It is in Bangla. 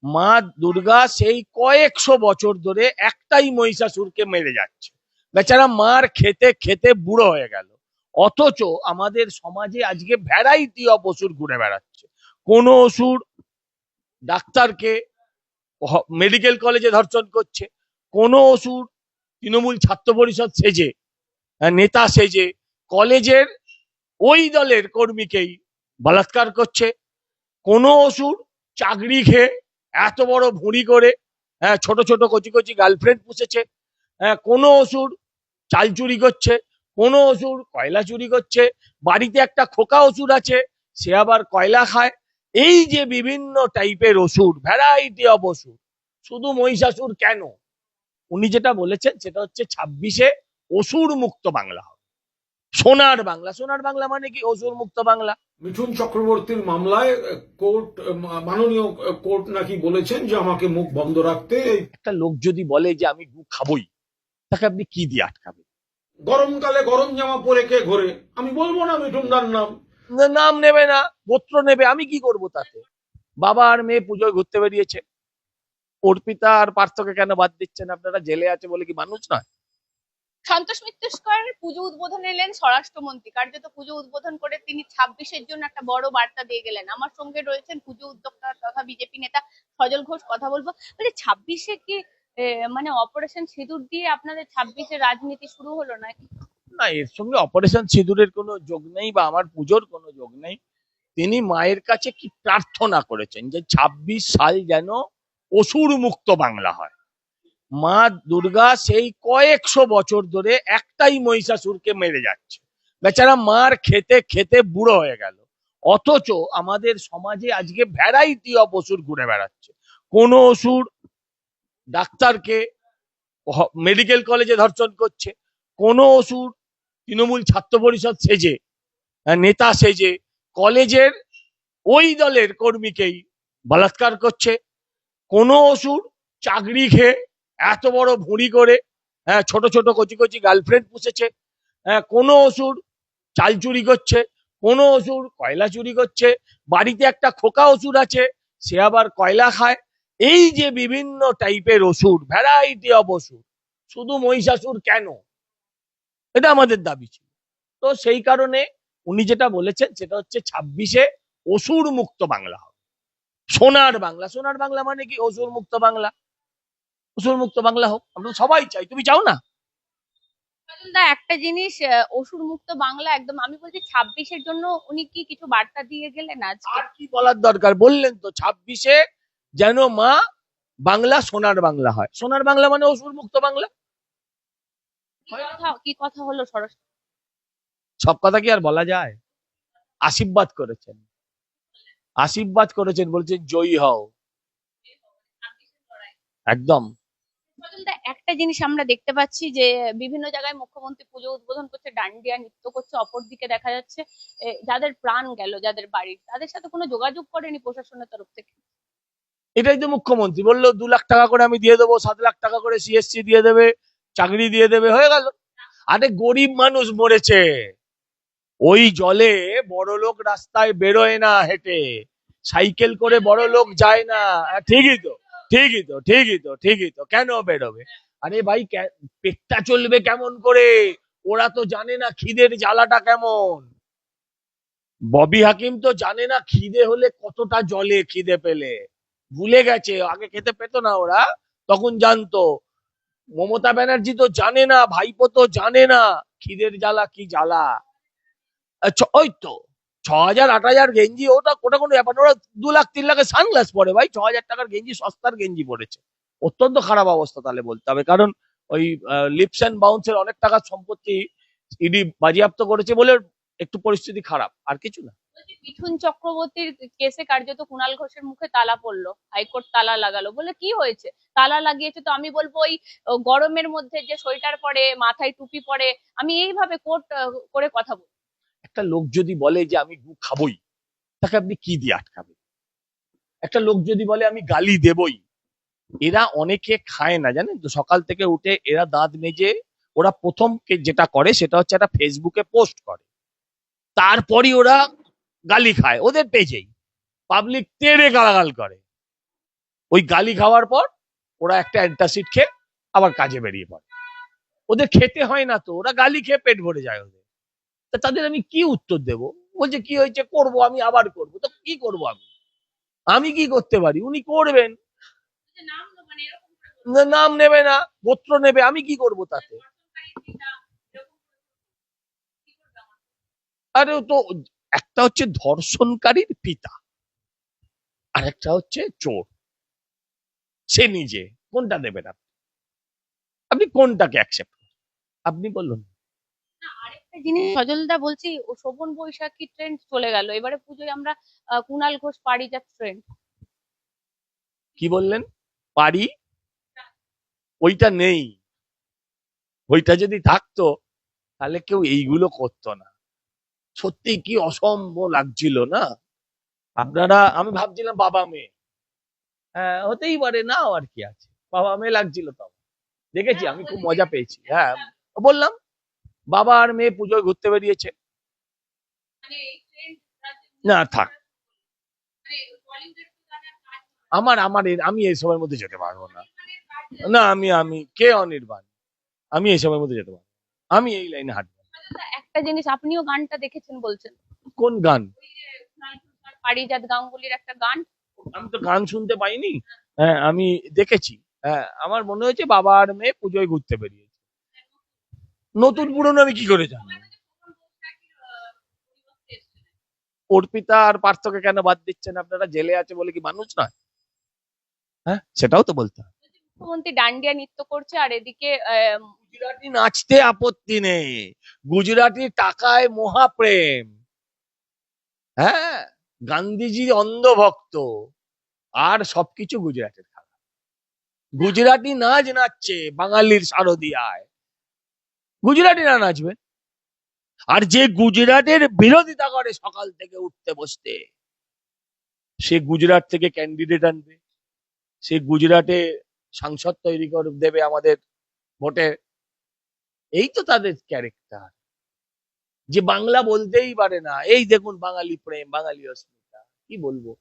মা দুর্গা সেই কয়েকশো বছর ধরে একটাই মহিষাসুরকে মেরে যাচ্ছে। বেচারা মার খেতে খেতে বুড়ো হয়ে গেল। অথচ আমাদের সমাজে আজকে ভ্যারাইটি অফ অসুর ঘুরে বেড়াচ্ছে। কোন অসুর ডাক্তারকে মেডিকেল কলেজে ধর্ষণ করছে, কোন অসুর তৃণমূল ছাত্র পরিষদ সেজে, নেতা সেজে কলেজের ওই দলের কর্মীকেই বলাৎকার করছে, কোন অসুর চাকরি খেয়ে এত বড় ভুঁড়ি করে ছোট ছোট কচি কচি গার্লফ্রেন্ড পুষেছে, কোন অসুর চাল চুরি করছে, কোন অসুর কয়লা চুরি করছে, বাড়িতে একটা খোকা অসুর আছে সে আবার কয়লা খায়। এই যে বিভিন্ন টাইপের অসুর, ভ্যারাইটি অফ অসুর। শুধু মহিষাসুর কেন, উনি যেটা বলেছেন সেটা হচ্ছে 26-এ অসুর মুক্ত বাংলা হবে, সোনার বাংলা। সোনার বাংলা মানে কি? অসুর মুক্ত বাংলা। মিঠুন চক্রবর্তীর মামলায় কোর্ট, মাননীয় কোর্ট নাকি বলেছেন যে আমাকে মুখ বন্ধ রাখতে। একটা লোক যদি বলে যে আমি গু খাবই, তাকে আপনি কি দিয়ে আটকাবেন? গরমকালে গরম জামা পরে কে ঘোরে? আমি বলবো না মিঠুনদার নাম। নাম নেবে না, গোত্র নেবে, আমি কি করব তাতে? বাবা আর মেয়ে পুজোয় ঘুরতে বেরিয়েছে, অর্পিতা আর পার্থকে কেন বাদ দিচ্ছেন আপনারা? জেলে আছে বলে কি মানুষ নয়? সন্তোষ মিত্র পুজো উদ্বোধনে এলেন স্বরাষ্ট্রমন্ত্রী, কার্যত পুজো উদ্বোধন করে তিনি 26-এর জন্য একটা বড় বার্তা দিয়ে গেলেন। আমার সঙ্গে রয়েছেন পুজো উদ্যোক্তা তথা বিজেপি নেতা সজল ঘোষ, কথা বলবো। বলে 26-এ কি মানে অপারেশন সিঁদুর দিয়ে আপনাদের 26-এর রাজনীতি শুরু হলো নাকি? না, এর সঙ্গে অপারেশন সিঁদুরের কোনো যোগ নেই বা আমার পুজোর কোনো যোগ নেই। তিনি মায়ের কাছে কি প্রার্থনা করেছেন যে 26 সাল যেন অসুর মুক্ত বাংলা হয়। মা দুর্গা সেই কয়েকশো বছর ধরে একটাই মহিষাসুরকে মেরে যাচ্ছে। বেচারা মার খেতে খেতে বুড়ো হয়ে গেল। অথচ আমাদের সমাজে আজকে ভ্যারাইটি অফ অসুর ঘুরে বেড়াচ্ছে। কোন অসুর ডাক্তারকে মেডিকেল কলেজে ধর্ষণ করছে, কোন অসুর তৃণমূল ছাত্র পরিষদ সেজে, নেতা সেজে কলেজের ওই দলের কর্মীকেই বলাৎকার করছে, কোন অসুর চাকরি খেয়ে এত বড় ভুঁড়ি করে ছোট ছোট কচি কচি গার্লফ্রেন্ড পুষেছে, কোন অসুর চাল চুরি করছে, কোন অসুর কয়লা চুরি করছে, বাড়িতে একটা খোকা অসুর আছে সে আবার কয়লা খায়। এই যে বিভিন্ন টাইপের অসুর, ভ্যারাইটি অফ অসুর। শুধু মহিষাসুর কেন, এটা আমাদের দাবি ছিল। তো সেই কারণে উনি যেটা বলেছেন সেটা হচ্ছে 26-এ অসুর মুক্ত বাংলা হবে, সোনার বাংলা। সোনার বাংলা মানে কি? অসুর মুক্ত বাংলা। অসুর মুক্ত বাংলা হোক, আমরা সবাই চাই। তুমি চাও না? একটা জিনিস, অসুর মুক্ত বাংলা একদম। আমি বলছি 26-এর জন্য উনি কি কিছু বার্তা দিয়ে গেলেন আজকে? আর কি বলার দরকার? বললেন তো 26-এ যেন মা বাংলা সোনার বাংলা হয়। সোনার বাংলা মানে অসুর মুক্ত বাংলা। কি কথা হলো সরাসরি? সব কথা কি আর বলা যায়? আশীর্বাদ করেছেন, আশীর্বাদ করেছেন, বলছেন জয়ী হও। একদম। একটা জিনিস আমরা দেখতে পাচ্ছি যে বিভিন্ন জায়গায় মুখ্যমন্ত্রী পুজো উদ্বোধন করছে, ডান্ডিয়া নৃত্য করছে, অপরদিকে দেখা যাচ্ছে যাদের প্রাণ গেল, যাদের বাড়ির, তাদের সাথে কোনো যোগাযোগ করেনি প্রশাসনের তরফ থেকে। এটাই তো মুখ্যমন্ত্রী বললো 2 লাখ টাকা করে আমি দিয়ে দেবো, 7 লাখ টাকা করে সিএসসি দিয়ে দেবে, চাকরি দিয়ে দেবে, হয়ে গেল। আরে গরিব মানুষ মরেছে ওই জলে। বড় লোক রাস্তায় বেরোয় না হেঁটে, সাইকেল করে বড় লোক যায় না। ঠিকই তো, ঠিকই তো, ঠিকই তো, ঠিকই তো, কেন বেরোবে? আরে ভাই, পেটটা চলবে কেমন করে? ওরা তো জানে না খিদের জ্বালাটা কেমন। ববি হাকিম তো জানে না খিদে হলে কতটা জলে, খিদে পেলে ভুলে গেছে। আগে খেতে পেতো না ওরা, তখন জানতো। মমতা ব্যানার্জি তো জানে না, ভাইপো তো জানে না খিদের জ্বালা কি জ্বালা। ওই তো 6,000 8,000 গেঞ্জি, ওটা ওটা কোনো ব্যাপার। ওরা 2 লাখ 3 লাখের সানগ্লাস পরে ভাই, 6,000 টাকার গেঞ্জি, সস্তার গেঞ্জি পরেছে। অত্যন্ত খারাপ অবস্থা তাহলে বলতে হবে, কারণ ওই লিপস অ্যান্ড বাউন্সের অনেক টাকার সম্পত্তি ইডি বাজেয়াপ্ত করেছে বলে একটু পরিস্থিতি খারাপ, আর কিছু না। মিঠুন চক্রবর্তীর কেসে কার্যত কুণাল ঘোষের মুখে তালা পড়লো, হাইকোর্ট তালা লাগালো। বলে কি হয়েছে? তালা লাগিয়েছে তো আমি বলবো ওই গরমের মধ্যে যে সোয়েটার পরে, মাথায় টুপি পরে, আমি এইভাবে কোর্ট করে কথা বলবো। একটা লোক যদি বলে যে আমি গু খাবই, তাকে আপনি কি দিয়ে আটকাবেন? একটা লোক যদি বলে আমি গালি দেবই, এরা অনেকে খায় না জানেন তো। সকাল থেকে উঠে এরা দাঁত মেজে, ওরা প্রথম যেটা করে সেটা হচ্ছে একটা ফেসবুকে পোস্ট করে, তারপরই ওরা গালি খায় ওদের পেজেই, পাবলিক তেড়ে গালাগাল করে। ওই গালি খাওয়ার পর ওরা একটা অ্যান্টাসিড খেয়ে আবার কাজে বেরিয়ে পড়ে। ওদের খেতে হয় না তো, ওরা গালি খেয়ে পেট ভরে যায় ওদের। তা তাদের আমি কি উত্তর দেব? বলছে কি হয়েছে, করব, আমি আবার করব। তো কি করব আমি? আমি কি করতে পারি? উনি করবেন। নাম নেবে না, গোত্র নেবে, আমি কি করব তাতে? আরে ও তো একটা হচ্ছে ধর্ষণকারীর পিতা, আর একটা হচ্ছে চোর, সে নিজে। কোনটা দেবেন আপনি? আপনি কোনটাকে অ্যাকসেপ্ট করেন? আপনি বলুন। আরেকটা জিনিস সজলদা বলছি, ও শোভন বৈশাখী ট্রেন্ড চলে গেল, এবারে পুজোয় আমরা কুণাল ঘোষ পারিজাত ট্রেন্ড। কি বললেন? পারি? ওইটা নেই। ওইটা যদি থাকতো তাহলে কেউ এইগুলো করতো না। সত্যি কি অসম্ভব লাগছিল না আপনারা? আমি ভাবছিলাম বাবা মেয়ে, হ্যাঁ হতেই পারে, না আর কি আছে, বাবা মেয়ে লাগছিল। তো দেখেছি, আমি খুব মজা পেয়েছি। হ্যাঁ, বললাম বাবা আর মেয়ে পুজোয় ঘুরতে বেরিয়েছে। না থাক, আমি এইসবের মধ্যে যেতে পারবো না। না, আমি কে অনির্বাণ? আমি এইসবের মধ্যে যেতে পারবো না। আমি এই লাইনে হাঁটবো না। একটা জিনিস, আপনিও গানটা দেখেছেন বলছেন, কোন গান? পারিজাত গাঙ্গুলির একটা গান। আমি তো গান শুনতে পাইনি। হ্যাঁ, আমি দেখেছি। হ্যাঁ, আমার মনে হয়েছে বাবা আর মেয়ে পুজোয় ঘুরতে বেরিয়েছে। নতুন পুরনো আমি কি করে জানবো? অর্পিতা আর পার্থকে কেন বাদ দিচ্ছেন আপনারা? জেলে আছে বলে কি মানুষ নয়? হ্যাঁ, সেটাও তো বলতে হবে। মুখ্যমন্ত্রী ডান্ডিয়া নৃত্য করছে, আর এদিকে গুজরাটি নাচতে আপত্তি নেই, গুজরাটি টাকায় মহাপ্রেম। হ্যাঁ, গান্ধীজি অন্ধভক্ত, আর সবকিছু গুজরাটের খারাপ। গুজরাটি নাচ নাচছে বাঙালির শারদিয়ায়, গুজরাটিরা নাচবে। আর যে গুজরাটের বিরোধিতা করে সকাল থেকে উঠতে বসতে, সে গুজরাট থেকে ক্যান্ডিডেট আনবে, সে গুজরাটে সাংসদ তৈরি করে দেবে আমাদের ভোটে। এই তো তাদের ক্যারেক্টার, যে বাংলা বলতেই পারে না। এই দেখুন, বাঙালি প্রেম, বাঙালি অস্মিতা, কি বলবো।